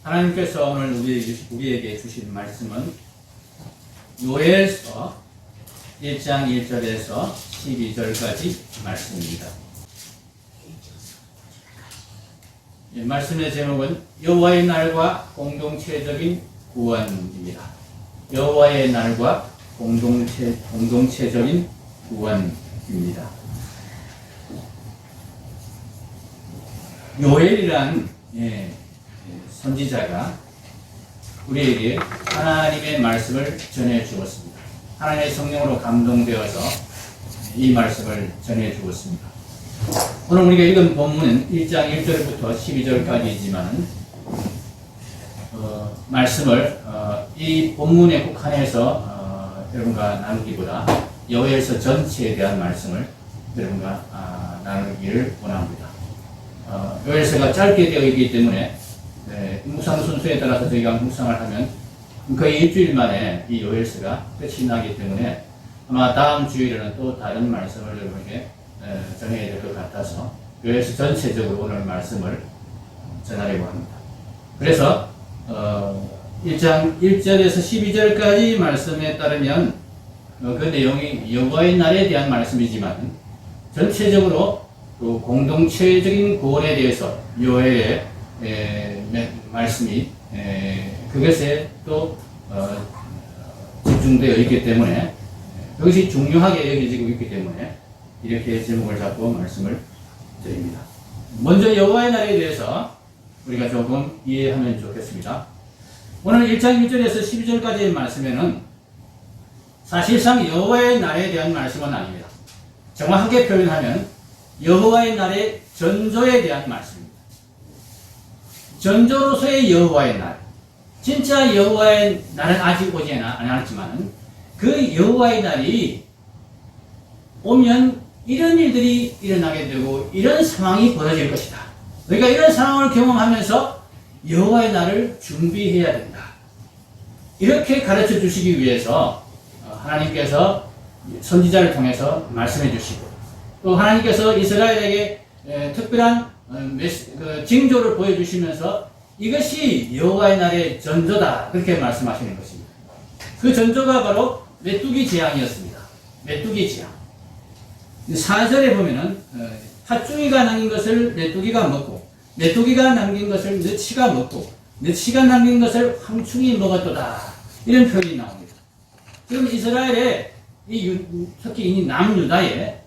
하나님께서 오늘 우리에게 주신 말씀은 요엘서 1장 1절에서 12절까지 말씀입니다. 이 말씀의 제목은 여호와의 날과 공동체적인 구원입니다. 여호와의 날과 공동체적인 구원입니다. 요엘이란 선지자가 우리에게 하나님의 말씀을 전해 주었습니다. 하나님의 성령으로 감동되어서 이 말씀을 전해 주었습니다. 오늘 우리가 읽은 본문은 1장 1절부터 12절까지이지만 말씀을 이 본문에 국한해서 여러분과 나누기보다 요엘서 전체에 대한 말씀을 여러분과 나누기를 원합니다. 요엘서가 짧게 되어 있기 때문에 묵상 순서에 따라서 저희가 묵상을 하면 거의 일주일 만에 이 요엘서가 끝이 나기 때문에 아마 다음 주일에는 또 다른 말씀을 여러분에게 전해야 될 것 같아서 요엘서 전체적으로 오늘 말씀을 전하려고 합니다. 그래서 1장 1절에서 12절까지 말씀에 따르면 그 내용이 여호와의 날에 대한 말씀이지만 전체적으로 또 공동체적인 구원에 대해서 요엘의 말씀이 그것에 또 집중되어 있기 때문에 그것이 중요하게 여겨지고 있기 때문에 이렇게 제목을 잡고 말씀을 드립니다. 먼저 여호와의 날에 대해서 우리가 조금 이해하면 좋겠습니다. 오늘 1장 1절에서 12절까지의 말씀에는 사실상 여호와의 날에 대한 말씀은 아닙니다. 정확하게 표현하면 여호와의 날의 전조에 대한 말씀입니다. 전조로서의 여호와의 날. 진짜 여호와의 날은 아직 오지 않았지만 그 여호와의 날이 오면 이런 일들이 일어나게 되고 이런 상황이 벌어질 것이다. 그러니까 이런 상황을 경험하면서 여호와의 날을 준비해야 된다. 이렇게 가르쳐 주시기 위해서 하나님께서 선지자를 통해서 말씀해 주시고 또 하나님께서 이스라엘에게 특별한 징조를 보여주시면서 이것이 여호와의 날의 전조다 그렇게 말씀하시는 것입니다. 그 전조가 바로 메뚜기 재앙이었습니다. 메뚜기 재앙. 4절에 보면은 팥중이가 남긴 것을 메뚜기가 먹고 메뚜기가 남긴 것을 너치가 먹고 너치가 남긴 것을 황충이 먹었도다 이런 표현이 나옵니다. 지금 이스라엘에 특히 이 남유다에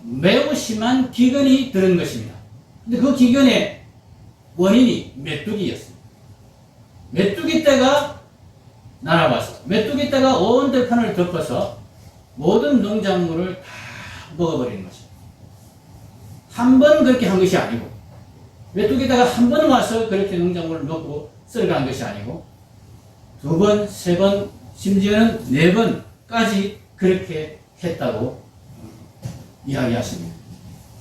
매우 심한 기근이 들은 것입니다. 근데 그 기근의 원인이 메뚜기였습니다. 메뚜기 떼가 날아와서 메뚜기 떼가 온 들판을 덮어서 모든 농작물을 다 먹어버리는 것입니다. 한 번 그렇게 한 것이 아니고 메뚜기 떼가 한 번 와서 그렇게 농작물을 먹고 썰어간 것이 아니고 두 번, 세 번, 심지어는 네 번까지 그렇게 했다고 이야기하십니다.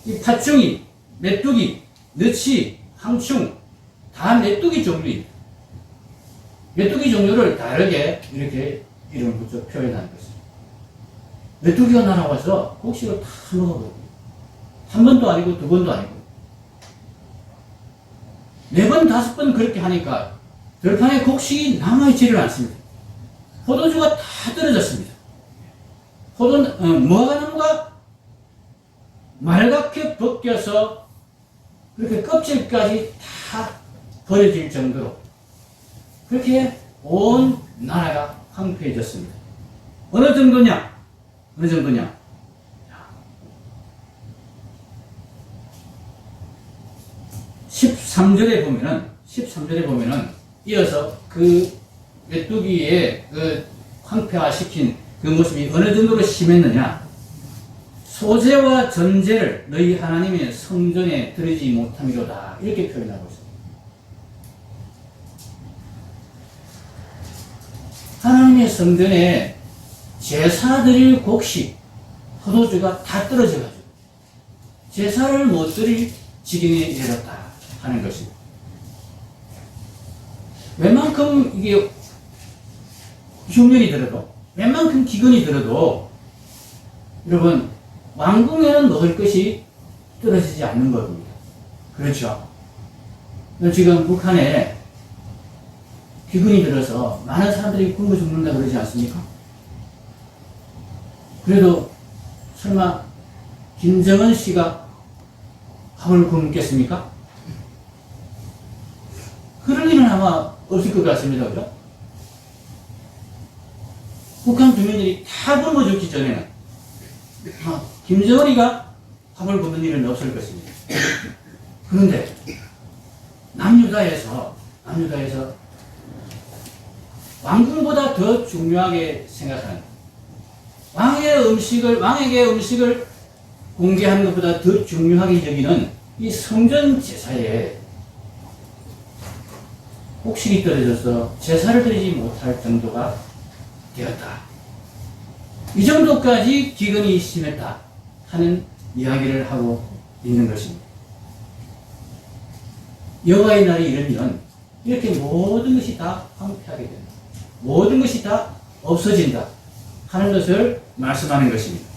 이 팥중이, 메뚜기, 너치, 황충 다 메뚜기 종류입니다. 메뚜기 종류를 다르게 이렇게 이름을 붙여 표현하는 것입니다. 메뚜기가 날아와서 곡식을 다 먹어버려요. 한 번도 아니고 두 번도 아니고 네 번, 다섯 번 그렇게 하니까 들판에 곡식이 남아있지를 않습니다. 포도주가 다 떨어졌습니다. 무화과나무가 말갛게 벗겨서 그렇게 껍질까지 다 버려질 정도로 그렇게 온 나라가 황폐해졌습니다. 어느 정도냐? 13절에 보면은 이어서 그 메뚜기의 그 황폐화시킨 그 모습이 어느 정도로 심했느냐? 소재와 전제를 너희 하나님의 성전에 드리지 못함이로다 이렇게 표현하고 있습니다. 하나님의 성전에 제사 드릴 곡식, 포도주가 다 떨어져가지고 제사를 못 드릴 지경에 이르렀다 하는 것입니다. 웬만큼 이게 흉년이 들어도 웬만큼 기근이 들어도 여러분 왕궁에는 먹을 것이 떨어지지 않는 겁니다. 그렇죠? 지금 북한에 기근이 들어서 많은 사람들이 굶어 죽는다 그러지 않습니까? 그래도 설마 김정은 씨가 밥을 굶겠습니까? 그럴 일은 아마 없을 것 같습니다. 그죠? 북한 주민들이 다 굶어 죽기 전에는 김정은이가 밥을 굶는 일은 없을 것입니다. 그런데 남유다에서 왕궁보다 더 중요하게 생각하는 왕에게 음식을 공개하는 것보다 더 중요하게 여기는 이 성전 제사에 곡식이 떨어져서 제사를 드리지 못할 정도가 되었다. 이 정도까지 기근이 심했다 하는 이야기를 하고 있는 것입니다. 여호와의 날이 이르면 이렇게 모든 것이 다 황폐하게 된다. 모든 것이 다 없어진다 하는 것을 말씀하는 것입니다.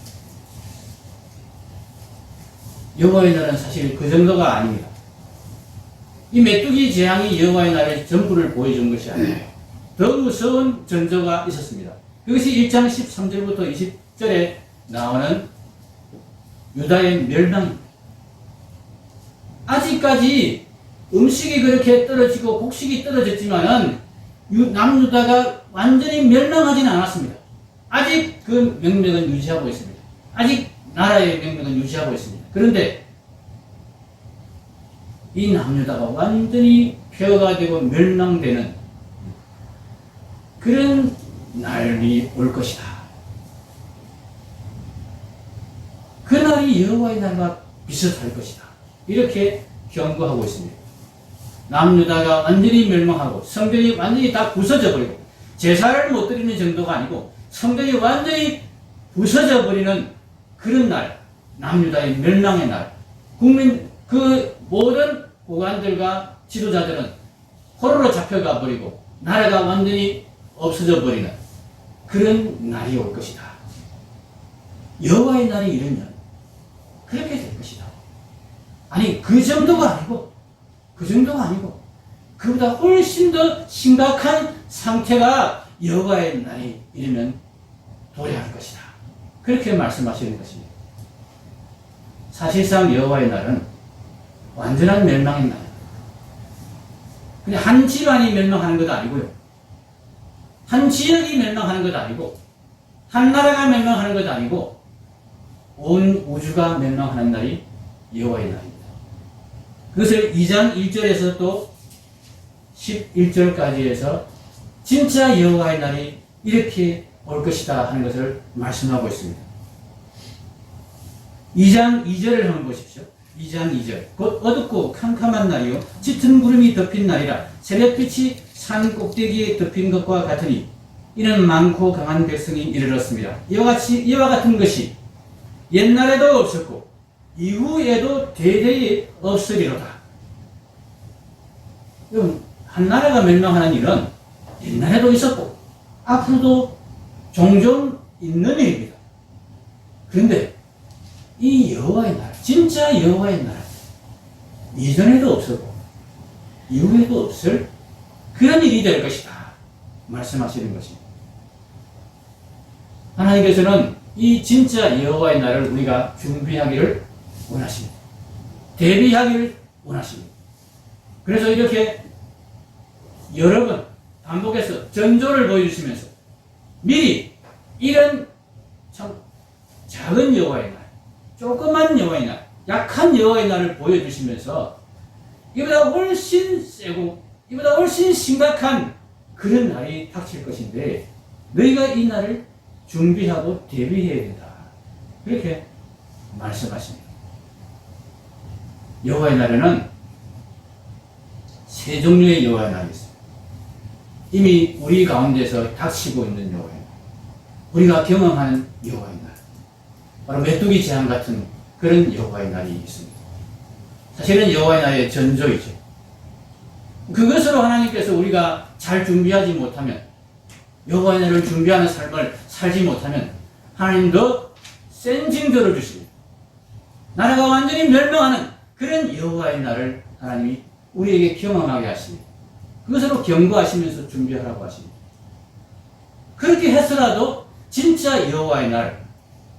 여호와의 날은 사실 그 정도가 아닙니다. 이 메뚜기 재앙이 여호와의 날의 전부를 보여준 것이 아니에요. 더 무서운 전조가 있었습니다. 그것이 1장 13절부터 20절에 나오는 유다의 멸망입니다. 아직까지 음식이 그렇게 떨어지고 곡식이 떨어졌지만은 남유다가 완전히 멸망하지는 않았습니다. 아직 그 명맥은 유지하고 있습니다. 아직 나라의 명맥은 유지하고 있습니다. 그런데 이 남유다가 완전히 폐허가 되고 멸망되는 그런 날이 올 것이다. 그 날이 여호와의 날과 비슷할 것이다. 이렇게 경고하고 있습니다. 남유다가 완전히 멸망하고 성전이 완전히 다 부서져 버리고 제사를 못 드리는 정도가 아니고 성전이 완전히 부서져 버리는 그런 날, 남유다의 멸망의 날, 그 모든 고관들과 지도자들은 포로로 잡혀가 버리고 나라가 완전히 없어져 버리는 그런 날이 올 것이다. 여호와의 날이 이르면 그렇게 될 것이다. 아니 그 정도가 아니고 그보다 훨씬 더 심각한 상태가 여호와의 날이 이르면 도래할 것이다. 그렇게 말씀하시는 것입니다. 사실상 여호와의 날은 완전한 멸망의 날입니다. 근데 한 집안이 멸망하는 것도 아니고요. 한 지역이 멸망하는 것도 아니고 한 나라가 멸망하는 것도 아니고 온 우주가 멸망하는 날이 여호와의 날입니다. 그것을 2장 1절에서 또 11절까지 해서 진짜 여호와의 날이 이렇게 올 것이다 하는 것을 말씀하고 있습니다. 2장 2절을 한번 보십시오. 2장 2절. 곧 어둡고 캄캄한 날이요 짙은 구름이 덮인 날이라 새벽빛이 산 꼭대기에 덮인 것과 같으니 이는 많고 강한 백성이 이르렀습니다. 이와 같은 것이 옛날에도 없었고 이후에도 대대에 없으리로다. 한 나라가 멸망하는 일은 옛날에도 있었고 앞으로도 종종 있는 일입니다. 그런데 이 여호와의 날, 진짜 여호와의 날, 이전에도 없었고 이후에도 없을 그런 일이 될 것이다 말씀하시는 것입니다. 하나님께서는 이 진짜 여호와의 날을 우리가 준비하기를 원하십니다. 대비하기를 원하십니다. 그래서 이렇게 여러 번 반복해서 전조를 보여주시면서 미리 이런 참 작은 여호와의 날, 조그만 여호와의 날, 약한 여호와의 날을 보여주시면서 이보다 훨씬 세고 이보다 훨씬 심각한 그런 날이 닥칠 것인데 너희가 이 날을 준비하고 대비해야 된다. 그렇게 말씀하십니다. 여호와의 날에는 세 종류의 여호와의 날이 있습니다. 이미 우리 가운데서 닥치고 있는 여호와의 날, 우리가 경험하는 여호와의 날, 바로 메뚜기 재앙 같은 그런 여호와의 날이 있습니다. 사실은 여호와의 날의 전조이죠. 그것으로 하나님께서 우리가 잘 준비하지 못하면, 여호와의 날을 준비하는 삶을 살지 못하면 하나님도 센 징조를 주십니다. 나라가 완전히 멸망하는 그런 여호와의 날을 하나님이 우리에게 경험하게 하십니다. 그것으로 경고하시면서 준비하라고 하십니다. 그렇게 해서라도 진짜 여호와의 날,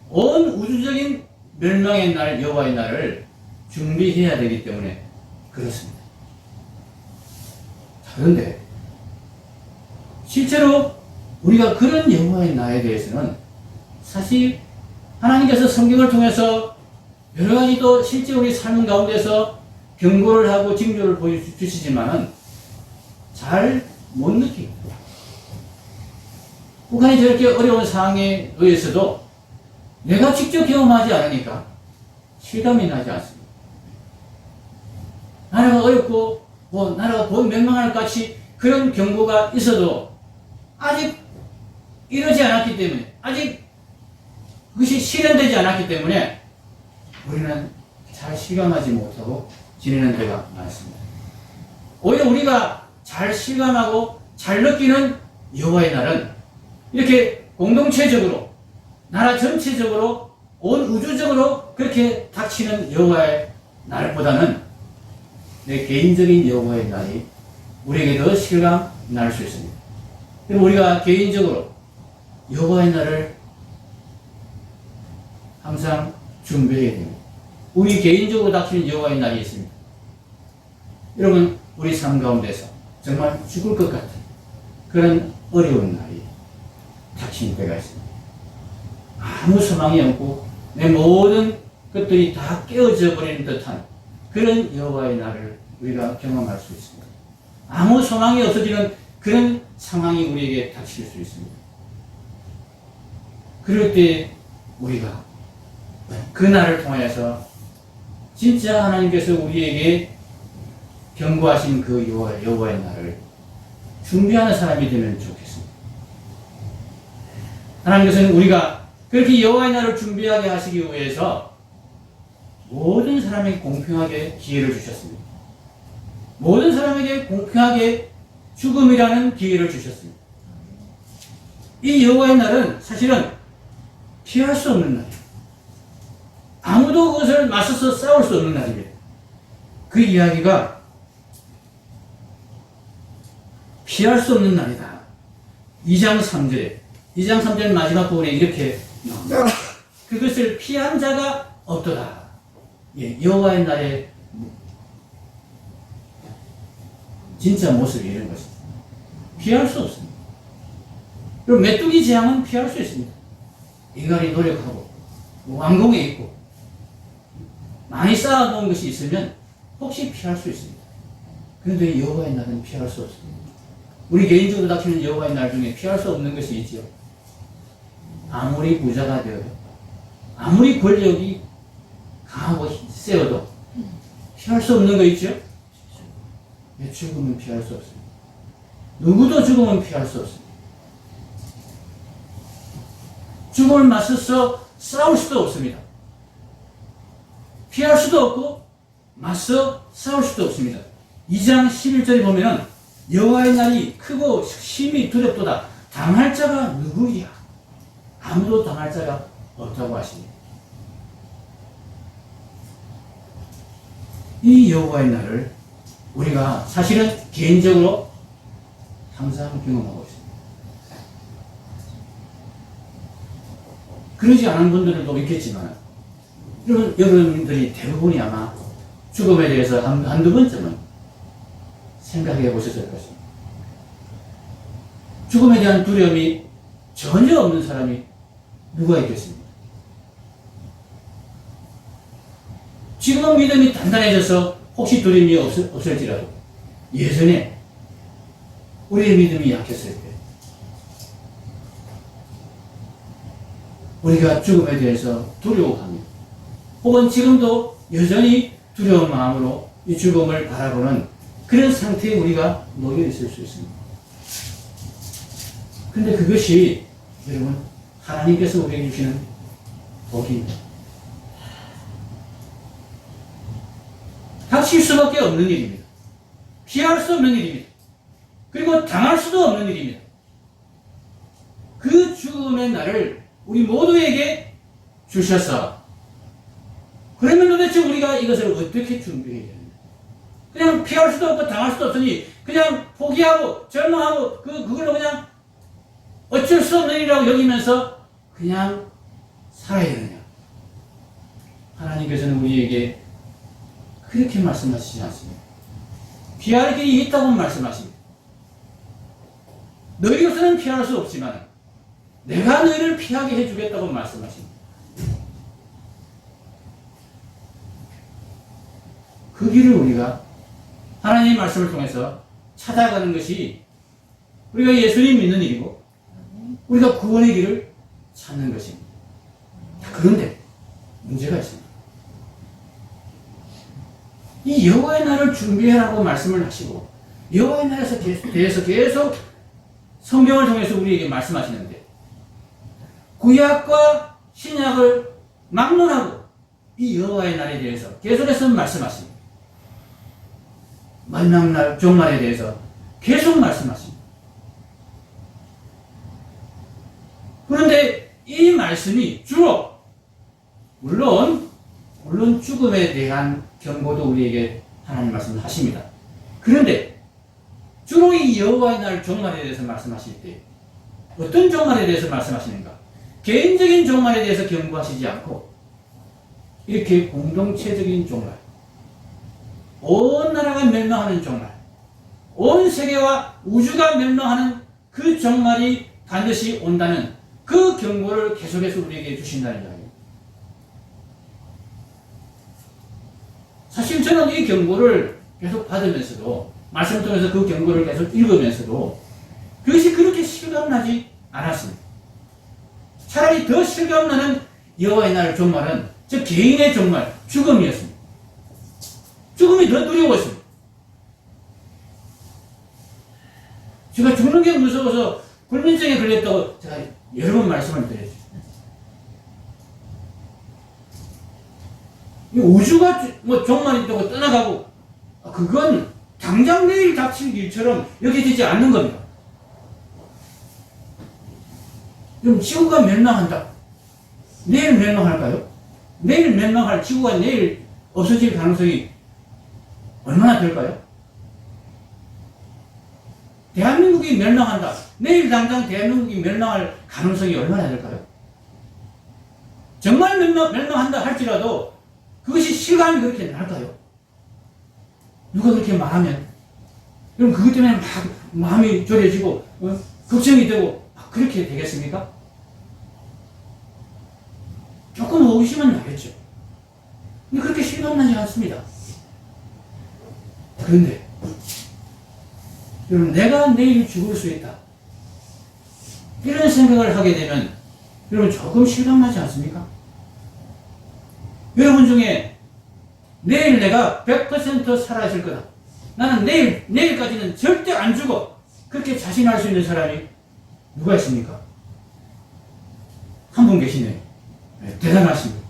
온 우주적인 멸망의 날, 여호와의 날을 준비해야 되기 때문에 그렇습니다. 그런데 실제로 우리가 그런 여호와의 날에 대해서는 사실 하나님께서 성경을 통해서 여러 가지 또 실제 우리 삶 가운데서 경고를 하고 징조를 보여주시지만은 잘 못 느끼고, 북한이 저렇게 어려운 상황에 의해서도 내가 직접 경험하지 않으니까 실감이 나지 않습니다. 나라가 어렵고 나라가 곧 멸망할 같이 그런 경고가 있어도 아직 이러지 않았기 때문에, 아직 그것이 실현되지 않았기 때문에 우리는 잘 실감하지 못하고 지내는 데가 많습니다. 오히려 우리가 잘 실감하고 잘 느끼는 여호와의 날은 이렇게 공동체적으로, 나라 전체적으로, 온 우주적으로 그렇게 닥치는 여호와의 날보다는 내 개인적인 여호와의 날이 우리에게 더 실감 날 수 있습니다. 그럼 우리가 개인적으로 여호와의 날을 항상 준비해야 됩니다. 우리 개인적으로 닥치는 여호와의 날이 있습니다. 여러분, 우리 삶 가운데서 정말 죽을 것 같은 그런 어려운 날이 닥친 때가 있습니다. 아무 소망이 없고 내 모든 것들이 다 깨어져 버리는 듯한 그런 여호와의 날을 우리가 경험할 수 있습니다. 아무 소망이 없어지는 그런 상황이 우리에게 닥칠 수 있습니다. 그럴 때 우리가 그 날을 통해서 진짜 하나님께서 우리에게 경고하신 그 여호와의 날을 준비하는 사람이 되면 좋겠습니다. 하나님께서는 우리가 그렇게 여호와의 날을 준비하게 하시기 위해서 모든 사람에게 공평하게 기회를 주셨습니다. 모든 사람에게 공평하게 죽음이라는 기회를 주셨습니다. 이 여호와의 날은 사실은 피할 수 없는 날이에요. 아무도 그것을 맞서서 싸울 수 없는 날입니다. 그 이야기가 피할 수 없는 날이다. 2장 3절에, 2장 3절 마지막 부분에 이렇게 나옵니다. 그것을 피한 자가 없도다. 예, 여호와의 날에 진짜 모습이 이런 것입니다. 피할 수 없습니다. 그리고 메뚜기 재앙은 피할 수 있습니다. 인간이 노력하고 왕궁에 있고 많이 쌓아놓은 것이 있으면 혹시 피할 수 있습니다. 그런데 여호와의 날은 피할 수 없습니다. 우리 개인적으로 닥치는 여호와의 날 중에 피할 수 없는 것이 있죠. 아무리 부자가 되어도, 아무리 권력이 강하고 세어도 피할 수 없는 거 있죠? 죽음은 피할 수 없습니다. 누구도 죽음은 피할 수 없습니다. 죽음을 맞서서 싸울 수도 없습니다. 피할 수도 없고 맞서 싸울 수도 없습니다. 2장 11절에 보면은 여호와의 날이 크고 심히 두렵도다. 당할 자가 누구이랴? 아무도 당할 자가 없다고 하십니다. 이 여호와의 날을 우리가 사실은 개인적으로 항상 경험하고 있습니다. 그러지 않은 분들도 있겠지만 여러분들이 대부분이 아마 죽음에 대해서 한두 번쯤은 생각해 보셨을 것입니다. 죽음에 대한 두려움이 전혀 없는 사람이 누가 있겠습니까? 지금은 믿음이 단단해져서 혹시 두려움이 없을지라도 예전에 우리의 믿음이 약했을 때 우리가 죽음에 대해서 두려워합니다. 혹은 지금도 여전히 두려운 마음으로 이 죽음을 바라보는 그런 상태에 우리가 놓여 있을 수 있습니다. 그런데 그것이 여러분 하나님께서 우리에게 주시는 복입니다. 닥칠 수밖에 없는 일입니다. 피할 수 없는 일입니다. 그리고 당할 수도 없는 일입니다. 그 죽음의 날을 우리 모두에게 주셔서 그러면 도대체 우리가 이것을 어떻게 준비해야 되는가? 그냥 피할 수도 없고 당할 수도 없으니 그냥 포기하고 절망하고 그걸로 그냥 어쩔 수 없는 일이라고 여기면서 그냥 살아야 되느냐. 하나님께서는 우리에게 그렇게 말씀하시지 않습니다. 피할 길이 있다고 말씀하십니다. 너희로서는 피할 수 없지만 내가 너희를 피하게 해주겠다고 말씀하십니다. 그 길을 우리가 하나님의 말씀을 통해서 찾아가는 것이 우리가 예수님 믿는 일이고 우리가 구원의 길을 찾는 것입니다. 그런데 문제가 있습니다. 이 여호와의 날을 준비하라고 말씀을 하시고 여호와의 날에 대해서 계속 성경을 통해서 우리에게 말씀하시는데 구약과 신약을 막론하고 이 여호와의 날에 대해서 계속해서 말씀하십니다. 마지막 날 종말에 대해서 계속 말씀하십니다. 그런데 이 말씀이 주로 물론 죽음에 대한 경고도 우리에게 하나님 말씀을 하십니다. 그런데 주로 이 여호와의 날 종말에 대해서 말씀하실 때 어떤 종말에 대해서 말씀하시는가? 개인적인 종말에 대해서 경고하시지 않고 이렇게 공동체적인 종말, 온 나라가 멸망하는 종말, 온 세계와 우주가 멸망하는 그 종말이 반드시 온다는 그 경고를 계속해서 우리에게 주신다는 이야기입니다. 사실 저는 이 경고를 계속 받으면서도 말씀을 통해서 그 경고를 계속 읽으면서도 그것이 그렇게 실감나지 않았습니다. 차라리 더 실감나는 여호와의 날 종말은 저 개인의 종말, 죽음이었습니다. 죽음이 더 두려웠습니다. 제가 죽는 게 무서워서 불면증에 걸렸다고 제가 여러 번 말씀을 드렸죠. 우주가 종말이 있다고 떠나가고 그건 당장 내일 닥칠 일처럼 여겨지지 않는 겁니다. 그럼 지구가 멸망한다. 내일 멸망할까요? 내일 멸망할 지구가 내일 없어질 가능성이 얼마나 될까요? 대한민국이 멸망한다. 내일 당장 대한민국이 멸망할 가능성이 얼마나 될까요? 정말 멸망한다 할지라도 그것이 실감이 그렇게 날까요? 누가 그렇게 말하면 그럼 그것 때문에 막 마음이 졸여지고 걱정이 되고 그렇게 되겠습니까? 조금 의심은 나겠죠. 근데 그렇게 실감나지 않습니다. 그런데 여러분, 내가 내일 죽을 수 있다 이런 생각을 하게 되면 여러분 조금 실감나지 않습니까? 여러분 중에 내일 내가 100% 사라질 거다. 나는 내일까지는 절대 안 죽어. 그렇게 자신할 수 있는 사람이 누가 있습니까? 한 분 계시네요. 네, 대단하십니다.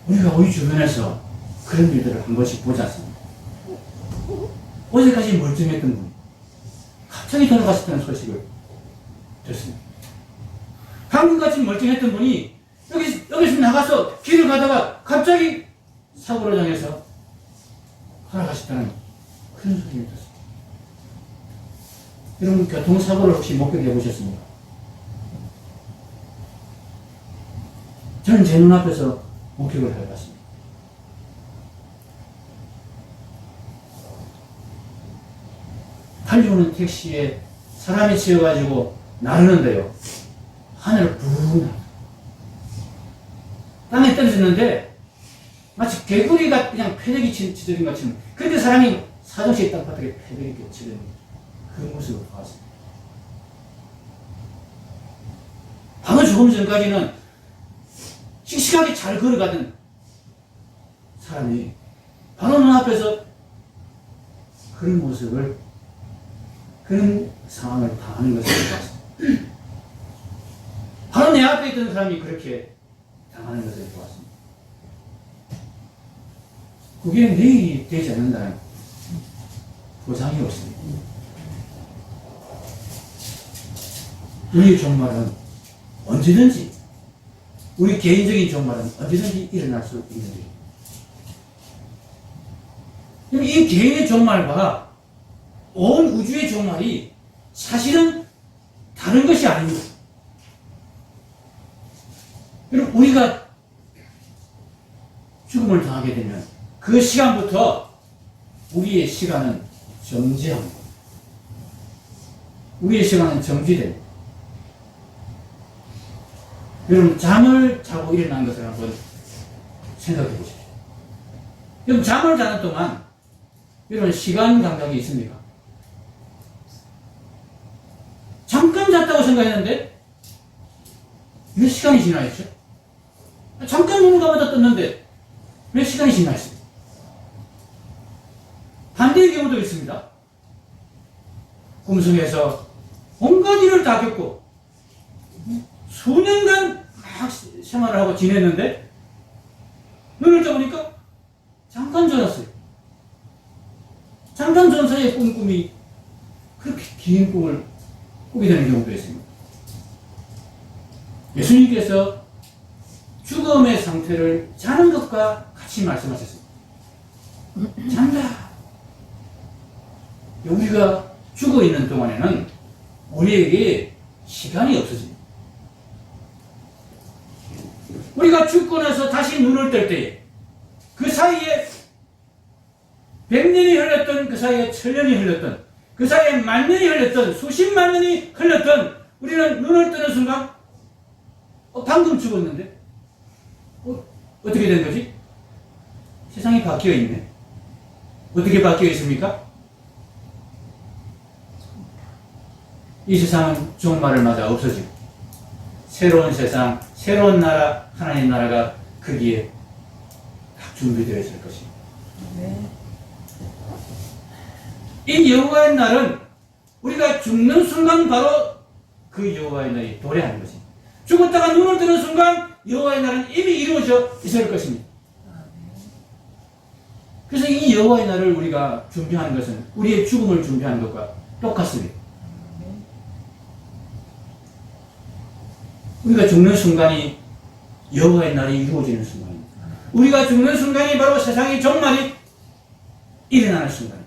우리가 우리 주변에서 그런 일들을 한 번씩 보지 않습니까? 어제까지 멀쩡했던 분, 갑자기 돌아가셨다는 소식을 듣습니다. 방금같이 멀쩡했던 분이 여기서 나가서 길을 가다가 갑자기 사고를 당해서 돌아가셨다는 그런 소식을 듣습니다. 여러분, 교통사고를 혹시 목격해 보셨습니까? 저는 제 눈앞에서 목격을 해봤습니다. 달려오는 택시에 사람이 치여가지고 나르는데요. 하늘을 붕 땅에 떨어졌는데 마치 개구리가 그냥 패대기 치들인 것처럼 그렇게 사람이 사정시에 땅바닥에 패대기 치는 그 모습을 보았습니다. 방금 조금 전까지는 씩씩하게 잘 걸어가던 사람이 바로 눈앞에서 그런 모습을, 그런 상황을 당하는 것을 보았습니다. 바로 내 앞에 있던 사람이 그렇게 당하는 것을 보았습니다. 그게 내일이 되지 않는다는 보장이 없습니다. 우리의 종말은 언제든지 우리 개인적인 종말은 언제든지 일어날 수 있는 일이에요. 그럼 이 개인의 종말과 온 우주의 종말이 사실은 다른 것이 아닙니다. 그럼 우리가 죽음을 당하게 되면 그 시간부터 우리의 시간은 정지합니다. 우리의 시간은 정지됩니다. 여러분, 잠을 자고 일어난 것을 한번 생각해 보십시오. 그럼 잠을 자는 동안 여러분 시간 감각이 있습니까? 잠깐 잤다고 생각했는데 몇 시간이 지나 있죠? 잠깐 눈을 감았다 떴는데 몇 시간이 지나 있습니다. 반대의 경우도 있습니다. 꿈속에서 온갖 일을 다 겪고 수년간 막 생활을 하고 지냈는데 눈을 떠보니까 잠깐 졸았어요. 잠깐 존 사이에 꾼 꿈이 그렇게 긴 꿈을 꾸게 되는 경우도 있습니다. 예수님께서 죽음의 상태를 자는 것과 같이 말씀하셨습니다. 잔다. 우리가 죽어 있는 동안에는 우리에게 시간이 없어집니다. 우리가 죽고 나서 다시 눈을 뜰 때에 그 사이에 100년이 흘렀던, 그 사이에 1000년이 흘렀던, 그 사이에 만년이 흘렀던, 수십만 년이 흘렀던, 우리는 눈을 뜨는 순간 방금 죽었는데 어떻게 된 거지? 세상이 바뀌어 있네. 어떻게 바뀌어 있습니까? 이 세상은 종말을 맞아 없어지고 새로운 세상, 새로운 나라, 하나님 나라가 거기에 딱 준비되어 있을 것입니다. 네. 이 여호와의 날은 우리가 죽는 순간 바로 그 여호와의 날이 도래하는 것입니다. 죽었다가 눈을 뜨는 순간 여호와의 날은 이미 이루어져 있을 것입니다. 그래서 이 여호와의 날을 우리가 준비하는 것은 우리의 죽음을 준비하는 것과 똑같습니다. 우리가 죽는 순간이 여호와의 날이 이루어지는 순간입니다. 우리가 죽는 순간이 바로 세상의 종말이 일어나는 순간입니다.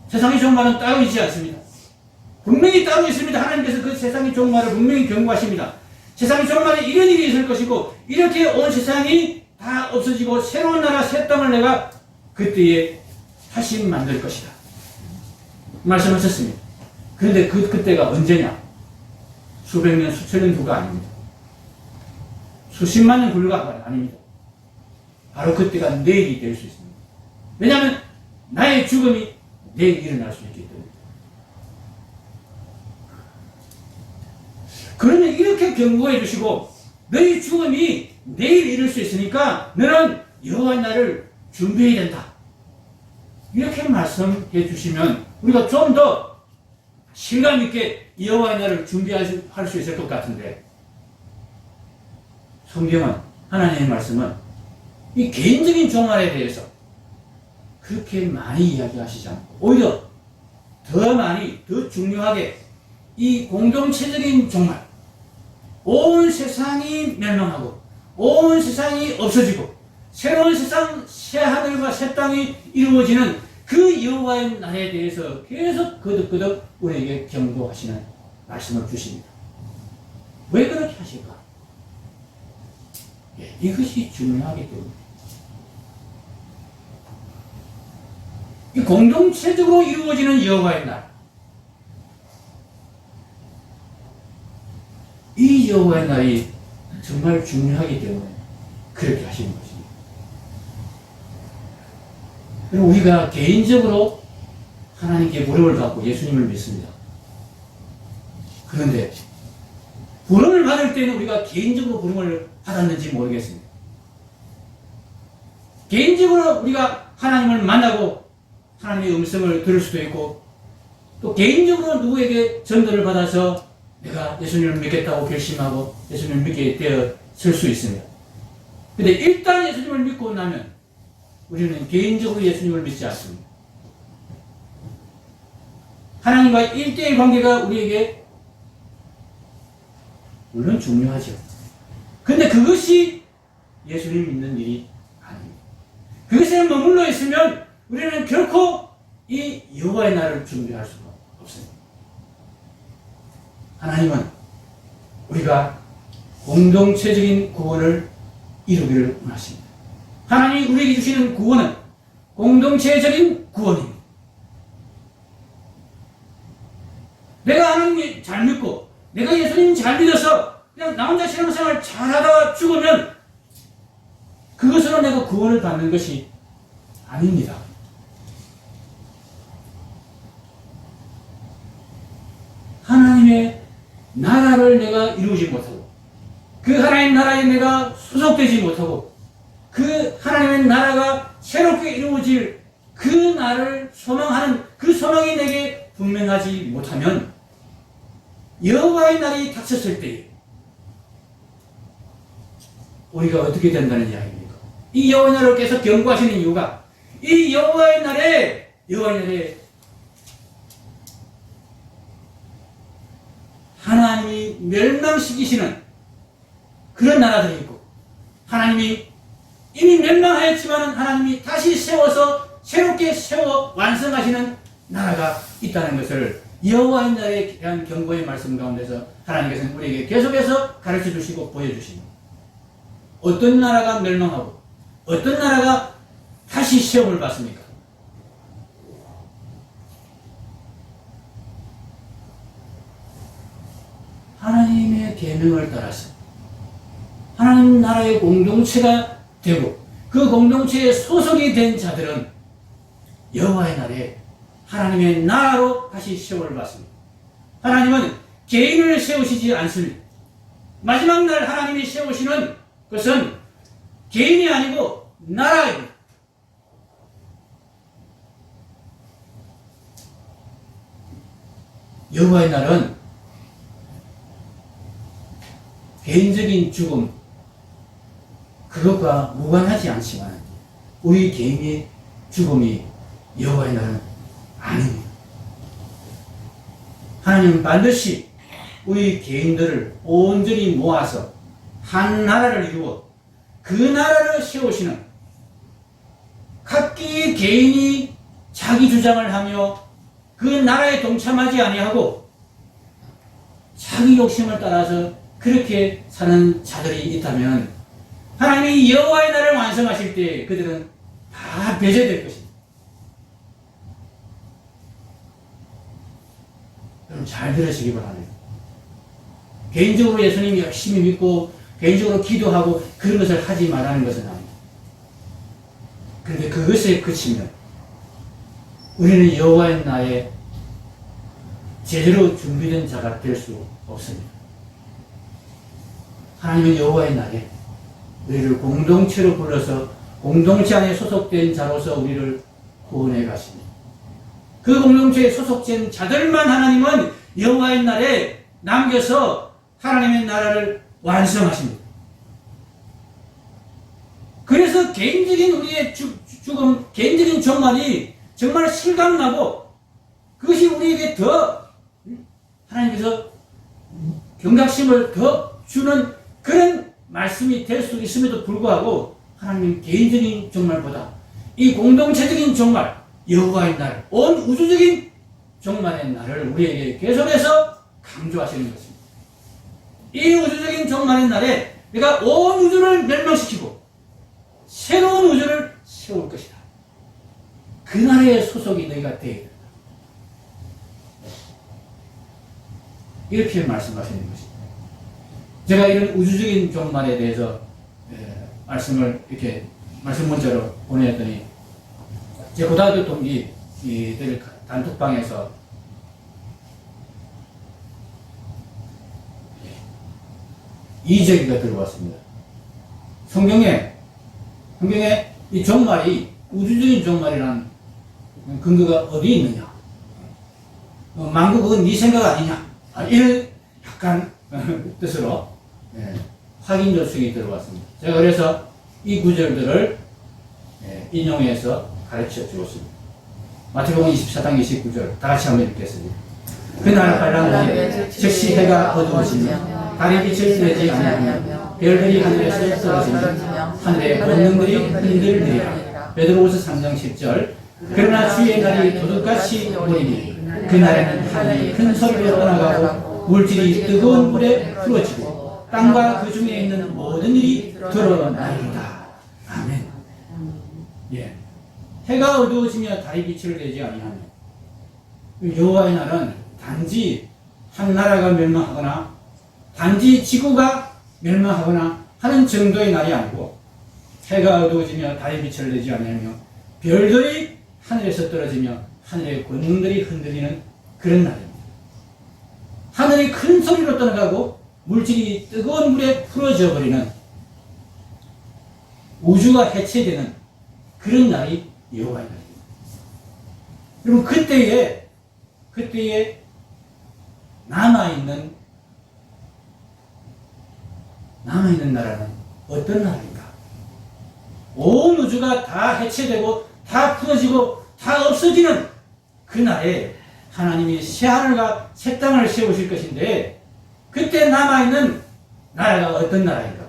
세상의 종말은 따로 있지 않습니다. 분명히 따로 있습니다. 하나님께서 그 세상의 종말을 분명히 경고하십니다. 세상의 종말에 이런 일이 있을 것이고 이렇게 온 세상이 다 없어지고 새로운 나라 새 땅을 내가 그때에 다시 만들 것이다 말씀하셨습니다. 그런데 그때가 언제냐? 수백 년, 수천 년 후가 아닙니다. 수십만 년 후가 아닙니다. 바로 그때가 내일이 될 수 있습니다. 왜냐하면 나의 죽음이 내일 일어날 수 있기 때문에. 그러면 이렇게 경고해 주시고 너희 죽음이 내일 이룰 수 있으니까 너는 여호와의 날을 준비해야 된다. 이렇게 말씀해 주시면 우리가 좀 더 실감 있게 여호와의 날을 준비할 수 있을 것 같은데 성경은 하나님의 말씀은 이 개인적인 종말에 대해서 그렇게 많이 이야기하시지 않고 오히려 더 많이 더 중요하게 이 공동체적인 종말 온 세상이 멸망하고 온 세상이 없어지고 새로운 세상 새 하늘과 새 땅이 이루어지는 그 여호와의 날에 대해서 계속 거듭거듭 우리에게 경고하시는 말씀을 주십니다. 왜 그렇게 하실까? 예, 이것이 중요하기 때문에 이 공동체적으로 이루어지는 여호와의 날, 이 여호와의 날이 정말 중요하기 때문에 그렇게 하시는 것입니다. 그리고 우리가 개인적으로 하나님께 무릎을 꿇고 예수님을 믿습니다. 그런데 부름을 받을 때는 우리가 개인적으로 부름을 받았는지 모르겠습니다. 개인적으로 우리가 하나님을 만나고 하나님의 음성을 들을 수도 있고 또 개인적으로 누구에게 전도를 받아서 내가 예수님을 믿겠다고 결심하고 예수님을 믿게 되어 설 수 있습니다. 근데 일단 예수님을 믿고 나면 우리는 개인적으로 예수님을 믿지 않습니다. 하나님과 1대1 관계가 우리에게 물론 중요하죠. 근데 그것이 예수님 믿는 일이 아닙니다. 그것에 머물러 있으면 우리는 결코 이 여호와의 날을 준비할 수가 없습니다. 하나님은 우리가 공동체적인 구원을 이루기를 원하십니다. 하나님이 우리에게 주시는 구원은 공동체적인 구원입니다. 내가 하나님 잘 믿고 내가 예수님 잘 믿어서 그냥 나 혼자 신앙생활 잘하다가 죽으면 그것으로 내가 구원을 받는 것이 아닙니다. 하나님의 나라를 내가 이루지 못하고 그 하나님 나라에 내가 소속되지 못하고 그 하나님의 나라가 새롭게 이루어질 그 날을 소망하는 그 소망이 내게 분명하지 못하면 여호와의 날이 닥쳤을 때에 우리가 어떻게 된다는 이야기입니까? 이 여호와의 날을 계속 경고하시는 이유가 이 여호와의 날에 하나님이 멸망시키시는 그런 나라들이 있고 하나님이 이미 멸망하였지만 하나님이 다시 세워서 새롭게 세워 완성하시는 나라가 있다는 것을 여호와의 날에 대한 경고의 말씀 가운데서 하나님께서는 우리에게 계속해서 가르쳐 주시고 보여주십니다. 어떤 나라가 멸망하고 어떤 나라가 다시 시험을 받습니까? 하나님의 계명을 따라서 하나님 나라의 공동체가 되고 그 공동체에 소속이 된 자들은 여호와의 날에 하나님의 나라로 다시 시험을 받습니다. 하나님은 개인을 세우시지 않습니다. 마지막 날 하나님이 세우시는 것은 개인이 아니고 나라입니다. 여호와의 날은 개인적인 죽음 그것과 무관하지 않지만 우리 개인의 죽음이 여호와의 날은 아닙니다. 하나님은 반드시 우리 개인들을 온전히 모아서 한 나라를 이루어 그 나라를 세우시는 각기 개인이 자기 주장을 하며 그 나라에 동참하지 아니하고 자기 욕심을 따라서 그렇게 사는 자들이 있다면 하나님이 여호와의 날을 완성하실 때 그들은 다 배제될 것입니다. 여러분 잘 들으시기 바랍니다. 개인적으로 예수님 열심히 믿고 개인적으로 기도하고 그런 것을 하지 말라는 것은 아닙니다. 그런데 그것에 그치면 우리는 여호와의 날에 제대로 준비된 자가 될 수 없습니다. 하나님은 여호와의 날에 우리를 공동체로 불러서 공동체 안에 소속된 자로서 우리를 구원해 가십니다. 그 공동체에 소속된 자들만 하나님은 여호와의 날에 남겨서 하나님의 나라를 완성하십니다. 그래서 개인적인 우리의 죽음, 개인적인 종말이 정말 실감나고 그것이 우리에게 더 하나님께서 경각심을 더 주는 그런 말씀이 될 수 있음에도 불구하고 하나님 개인적인 종말보다 이 공동체적인 종말, 여호와의 날, 온 우주적인 종말의 날을 우리에게 계속해서 강조하시는 것입니다. 이 우주적인 종말의 날에 내가 온 우주를 멸망시키고 새로운 우주를 세울 것이다. 그 나라의 소속이 너희가 되어야 된다. 이렇게 말씀하시는 것입니다. 제가 이런 우주적인 종말에 대해서 말씀을 이렇게 말씀 문자로 보내었더니 제 고등학교 동기들 단톡방에서 이적이가 들어왔습니다. 성경에 이 종말이 우주적인 종말이라는 근거가 어디 있느냐? 만국은 네 생각 아니냐? 이런 약간 뜻으로 확인 요청이 들어왔습니다. 제가 그래서 이 구절들을 인용해서 가르쳐 주었습니다. 마태복음 24장 29절 다 같이 한번 읽겠습니다. 그날 발람이 즉시 해가 어두워지며 달의 빛을 내지 아니하며 별들이 하늘에서 떨어지며 하늘의 권능들이 흔들리리라. 베드로후서 3장 10절. 그러나 주의 날이 도둑같이 오리니 그날에는 하늘이 큰 소리로 떠나가고 물질이 뜨거운 물에 풀어지고 땅과 그 중에 있는 모든 일이 드러나리이다. 아멘. 예. 해가 어두워지며 달이 빛을 내지 아니하며 여호와의 날은 단지 한 나라가 멸망하거나 단지 지구가 멸망하거나 하는 정도의 날이 아니고 해가 어두워지며 달이 빛을 내지 아니하며 별들이 하늘에서 떨어지며 하늘의 권능들이 흔들리는 그런 날입니다. 하늘이 큰 소리로 떠나가고 물질이 뜨거운 물에 풀어져 버리는 우주가 해체되는 그런 날이 여호와의 날입니다. 여러분 그때에 남아있는 나라는 어떤 나라인가? 온 우주가 다 해체되고 다 풀어지고 다 없어지는 그날에 하나님이 새하늘과 새 땅을 세우실 것인데 그때 남아있는 나라가 어떤 나라인가?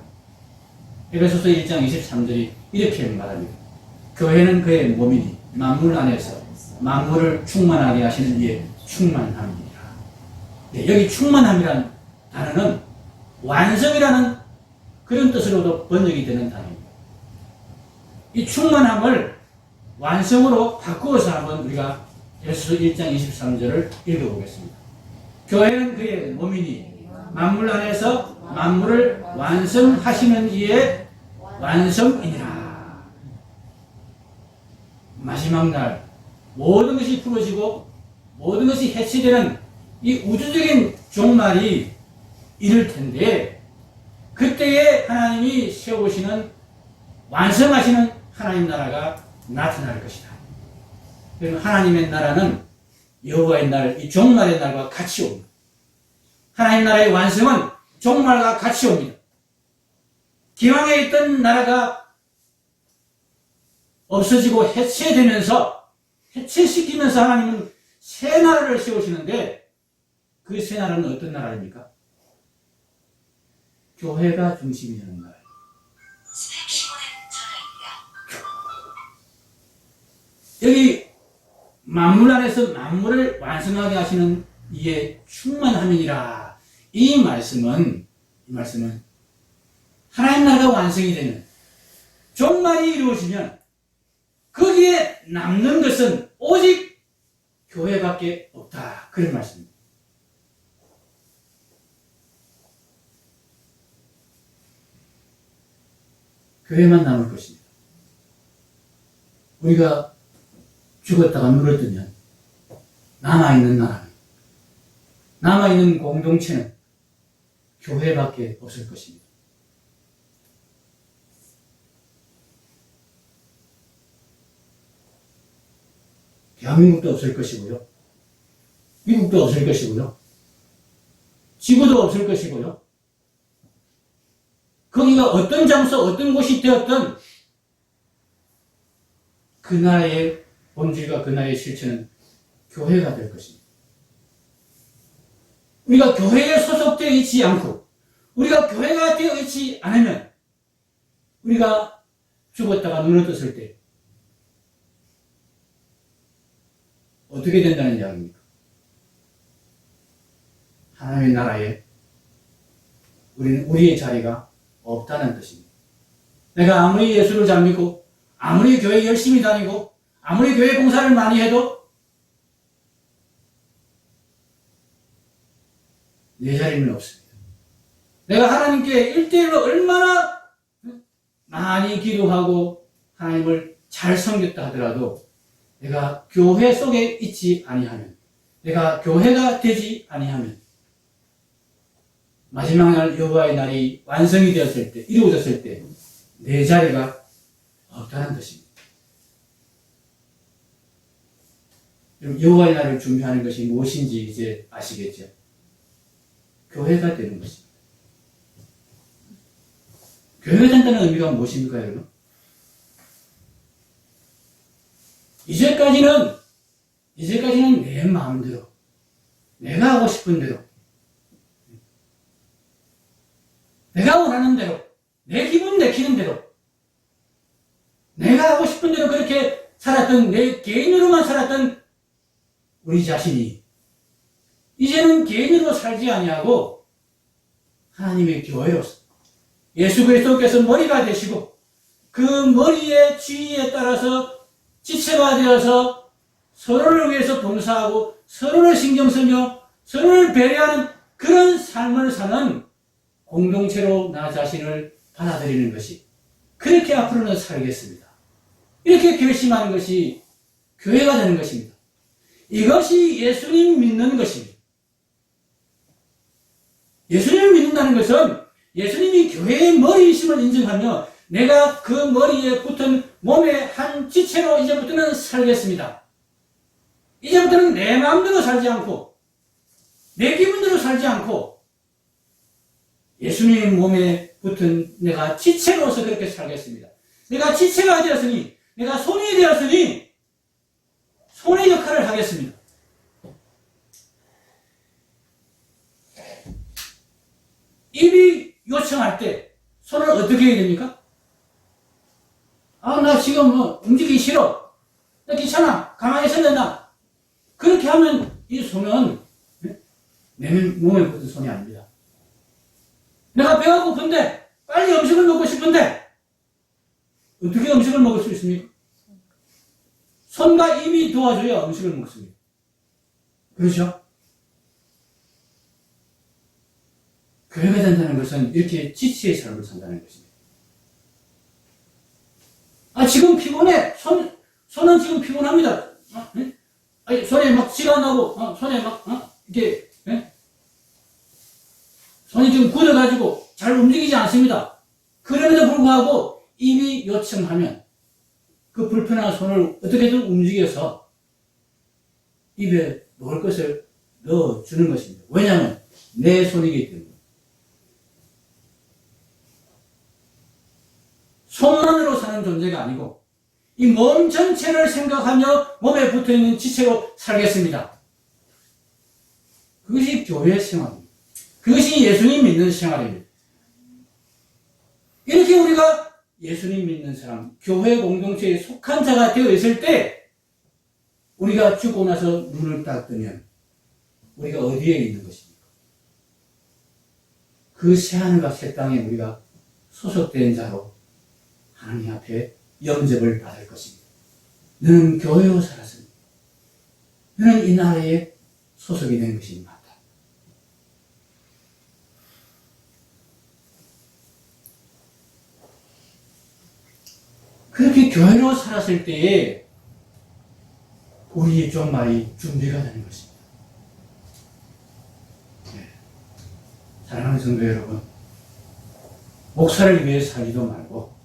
에베소서 1장 23절이 이렇게 말합니다. 교회는 그의 몸이니 만물 안에서 만물을 충만하게 하시는 이의 충만함이니라. 네, 여기 충만함이라는 단어는 완성이라는 그런 뜻으로도 번역이 되는 단어입니다. 이 충만함을 완성으로 바꾸어서 한번 우리가 에베소서 1장 23절을 읽어보겠습니다. 교회는 그의 몸이니 만물 안에서 만물을 완성하시는 이의 완성이니라. 마지막 날 모든 것이 풀어지고 모든 것이 해체되는 이 우주적인 종말이 이를 텐데 그때에 하나님이 세우시는 완성하시는 하나님 나라가 나타날 것이다. 그러면 하나님의 나라는 여호와의 날, 이 종말의 날과 같이 옵니다. 하나님 나라의 완성은 종말과 같이 옵니다. 기왕에 있던 나라가 없어지고 해체시키면서 하나님은 새 나라를 세우시는데 그 새 나라는 어떤 나라입니까? 교회가 중심이 되는 나라입니다. 여기 만물 안에서 만물을 완성하게 하시는 이의 충만함이니라. 이 말씀은 하나님 나라가 완성이 되면 종말이 이루어지면 거기에 남는 것은 오직 교회밖에 없다. 그런 말씀입니다. 교회만 남을 것입니다. 우리가 죽었다가 눈을 뜨면 남아있는 나라는, 남아있는 공동체는 교회밖에 없을 것입니다. 대한민국도 없을 것이고요. 미국도 없을 것이고요. 지구도 없을 것이고요. 거기가 어떤 장소, 어떤 곳이 되었던 그 나라의 본질과 그 나라의 실체는 교회가 될 것입니다. 우리가 교회에 소속되어 있지 않고 우리가 교회가 되어 있지 않으면 우리가 죽었다가 눈을 떴을 때 어떻게 된다는 이야기입니까? 하나님의 나라에 우리의 자리가 없다는 뜻입니다. 내가 아무리 예수를 잘 믿고 아무리 교회 열심히 다니고 아무리 교회 봉사를 많이 해도 내 자리는 없습니다. 내가 하나님께 1대1로 얼마나 많이 기도하고 하나님을 잘 섬겼다 하더라도 내가 교회 속에 있지 아니하면, 내가 교회가 되지 아니하면 마지막 날 여호와의 날이 완성이 되었을 때, 이루어졌을 때 내 자리가 없다는 뜻입니다. 여호와의 날을 준비하는 것이 무엇인지 이제 아시겠죠? 교회가 되는 것입니다. 교회가 된다는 의미가 무엇입니까, 여러분? 이제까지는 내 마음대로, 내가 하고 싶은 대로, 내가 원하는 대로 내 기분 내키는 대로, 내가 하고 싶은 대로 그렇게 살았던, 내 개인으로만 살았던 우리 자신이 이제는 개인으로 살지 아니하고 하나님의 교회로서 예수 그리스도께서 머리가 되시고 그 머리의 지위에 따라서 지체가 되어서 서로를 위해서 봉사하고 서로를 신경 쓰며 서로를 배려하는 그런 삶을 사는 공동체로 나 자신을 받아들이는 것이, 그렇게 앞으로는 살겠습니다. 이렇게 결심하는 것이 교회가 되는 것입니다. 이것이 예수님 믿는 것입니다. 예수님을 믿는다는 것은 예수님이 교회의 머리이심을 인정하며 내가 그 머리에 붙은 몸의 한 지체로 이제부터는 살겠습니다. 이제부터는 내 마음대로 살지 않고 내 기분대로 살지 않고 예수님 몸에 붙은 내가 지체로서 그렇게 살겠습니다. 내가 지체가 되었으니, 내가 손이 되었으니 손의 역할을 하겠습니다. 입이 요청할 때 손을 어떻게 해야 됩니까? 나 지금 움직이기 싫어. 나 귀찮아. 가만히 있어야 그렇게 하면 이 손은 내 몸에 붙은 손이 아닙니다. 내가 배가 고픈데, 빨리 음식을 먹고 싶은데, 어떻게 음식을 먹을 수 있습니까? 손과 입이 도와줘야 음식을 먹습니다. 그렇죠? 교회가 된다는 것은 이렇게 지체의 삶을 산다는 것입니다. 지금 피곤해. 손은 지금 피곤합니다. 손에 막 쥐가 나고, 손에 막, 이렇게, 손이 지금 굳어가지고 잘 움직이지 않습니다. 그럼에도 불구하고 입이 요청하면 그 불편한 손을 어떻게든 움직여서 입에 먹을 것을 넣어주는 것입니다. 왜냐하면 내 손이기 때문에. 손만으로 사는 존재가 아니고 이 몸 전체를 생각하며 몸에 붙어있는 지체로 살겠습니다. 그것이 교회 생활입니다. 그것이 예수님 믿는 생활입니다. 이렇게 우리가 예수님 믿는 사람, 교회 공동체에 속한 자가 되어 있을 때 우리가 죽고 나서 눈을 딱 뜨면 우리가 어디에 있는 것입니까? 그 새하늘과 새 땅에 우리가 소속된 자로 하나님 앞에 영접을 받을 것입니다. 너는 교회로 살았으니 너는 이 나라에 소속이 된 것이 맞다. 그렇게 교회로 살았을 때에 우리의 종말이 준비가 되는 것입니다. 사랑하는 성도 여러분, 목사를 위해 살지도 말고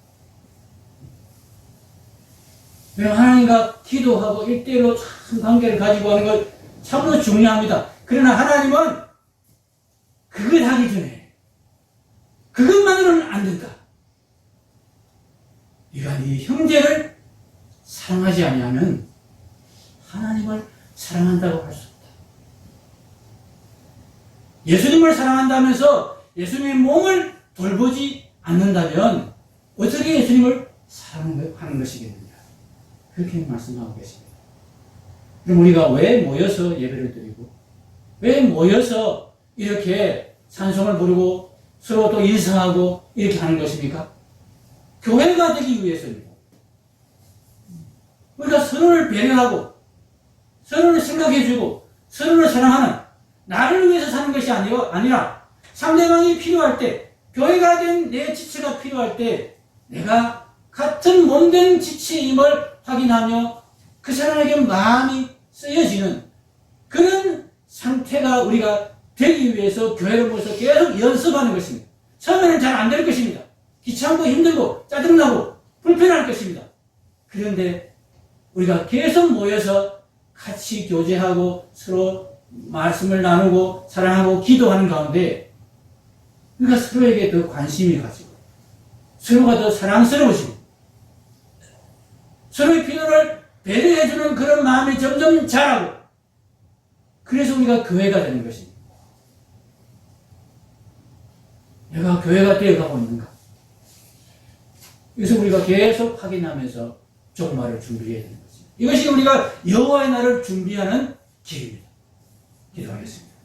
하나님과 기도하고 일대일로 참 관계를 가지고 하는 것 참으로 중요합니다. 그러나 하나님은 그걸 하기 전에 그것만으로는 안 된다. 네가 네 형제를 사랑하지 아니하면 하나님을 사랑한다고 할 수 없다. 예수님을 사랑한다면서 예수님의 몸을 돌보지 않는다면 어떻게 예수님을 사랑하는 것이겠느냐. 그렇게 말씀하고 계십니다. 그럼 우리가 왜 모여서 예배를 드리고 왜 모여서 이렇게 찬송을 부르고 서로 또 인사하고 이렇게 하는 것입니까? 교회가 되기 위해서입니다. 우리가 서로를 배려하고 서로를 생각해주고 서로를 사랑하는, 나를 위해서 사는 것이 아니라 상대방이 필요할 때, 교회가 된 내 지체가 필요할 때 내가 같은 몸된 지체임을 확인하며 그 사람에게 마음이 쓰여지는 그런 상태가 우리가 되기 위해서 교회를 모여서 계속 연습하는 것입니다. 처음에는 잘 안 될 것입니다. 귀찮고 힘들고 짜증나고 불편할 것입니다. 그런데 우리가 계속 모여서 같이 교제하고 서로 말씀을 나누고 사랑하고 기도하는 가운데 우리가 서로에게 더 관심이 가지고 서로가 더 사랑스러워지고 서로의 필요를 배려해주는 그런 마음이 점점 자라고, 그래서 우리가 교회가 되는 것입니다. 내가 교회가 되어가고 있는가? 그래서 우리가 계속 확인하면서 종말을 준비해야 되는 것입니다. 이것이 우리가 여호와의 날을 준비하는 길입니다. 기도하겠습니다.